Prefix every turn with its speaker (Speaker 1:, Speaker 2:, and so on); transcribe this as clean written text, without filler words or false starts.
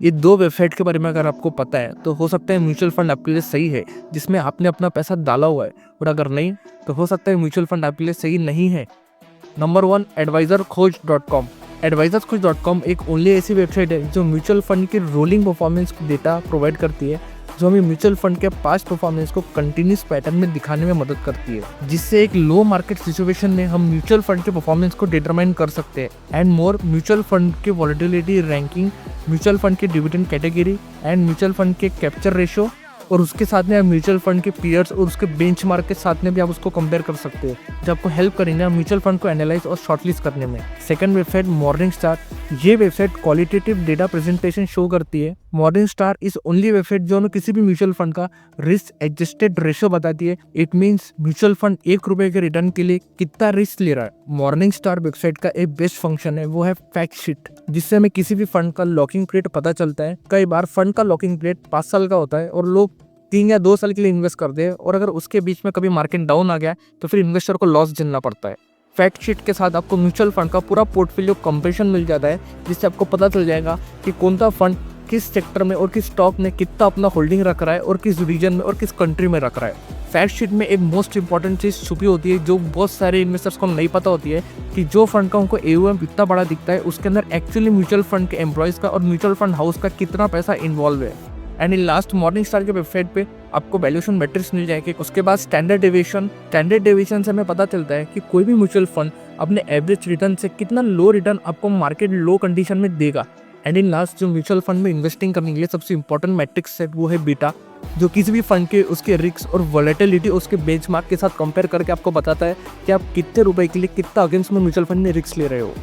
Speaker 1: ये 2 वेबसाइट के बारे में अगर आपको पता है तो हो सकता है म्यूचुअल फंड आपके लिए सही है जिसमें आपने अपना पैसा डाला हुआ है, और अगर नहीं तो हो सकता है म्यूचुअल फंड आपके लिए सही नहीं है। Number 1, advisorkhoj.com। advisorkhoj.com एक ओनली ऐसी वेबसाइट है जो म्यूचुअल फंड के रोलिंग परफॉर्मेंस डेटा प्रोवाइड करती है, जो हमें म्यूचुअल फंड के पास्ट परफॉर्मेंस को कंटिन्यूस पैटर्न में दिखाने में मदद करती है, जिससे एक लो मार्केट सिचुएशन में हम म्यूचुअल फंड के परफॉर्मेंस को डिटरमाइन कर सकते हैं। एंड मोर, म्यूचुअल फंड के वॉलेटिलिटी रैंकिंग, म्यूचुअल फंड के dividend category and mutual fund के कैप्चर रेशियो, और उसके साथ में आप म्यूचुअल फंड के पीयर्स और उसके बेंचमार्क के साथ में भी आप उसको कंपेयर कर सकते हो, जो आपको हेल्प करेंगे म्यूचुअल फंड को एनालाइज और शॉर्टलिस्ट करने में। Second website Morningstar. ये website qualitative data presentation show करती है। मॉर्निंगस्टार इज ओनली वेबसाइट जो हमें किसी भी म्यूचुअल फंड का रिस्क एडजस्टेड रेशियो बताती है। इट मीन्स म्यूचुअल फंड ₹1 के रिटर्न के लिए कितना रिस्क ले रहा है। मॉर्निंगस्टार वेबसाइट का एक बेस्ट फंक्शन है, वो है फैक्ट शीट, जिससे हमें किसी भी फंड का लॉकिंग पीरियड पता चलता है। कई बार फंड का लॉकिंग पीरियड 5 साल का होता है और लोग 3 या 2 साल के लिए इन्वेस्ट करते हैं, और अगर उसके बीच में कभी मार्केट डाउन आ गया तो फिर इन्वेस्टर को लॉस झेलना पड़ता है। फैक्ट शीट के साथ आपको म्यूचुअल फंड का पूरा पोर्टफोलियो कंपेरिजन मिल जाता है, जिससे आपको पता चल जाएगा कि कौन सा फंड किस सेक्टर में और किस स्टॉक में कितना अपना होल्डिंग रख रहा है और किस रीजन में और किस कंट्री में रख रहा है। फैक्ट शीट में एक मोस्ट इंपॉर्टेंट चीज़ छुपी होती है जो बहुत सारे इन्वेस्टर्स को नहीं पता होती है, कि जो फंड का उनको AUM इतना बड़ा दिखता है उसके अंदर एक्चुअली म्यूचुअल फंड के एम्प्लॉयज़ का और म्यूचुअल फंड हाउस का कितना पैसा इन्वॉल्व है। एंड इन लास्ट, मॉर्निंगस्टार के वेबसाइट पे आपको वैल्यूएशन मैट्रिक्स मिल जाएंगे। उसके बाद स्टैंडर्ड डेविएशन से हमें पता चलता है कि कोई भी म्यूचुअल फंड अपने एवरेज रिटर्न से कितना लो रिटर्न आपको मार्केट लो कंडीशन में देगा। एंड इन लास्ट, जो म्यूचुअल फंड में इन्वेस्टिंग करने के लिए सबसे इंपॉर्टेंट मैट्रिक्स है वो है बीटा, जो किसी भी फंड के उसके रिस्क और वॉलेटिलिटी उसके बेंचमार्क के साथ कंपेयर करके आपको बताता है कि आप कितने रुपए के लिए कितना अगेंस्ट में म्यूचुअल फंड में रिस्क ले रहे हो।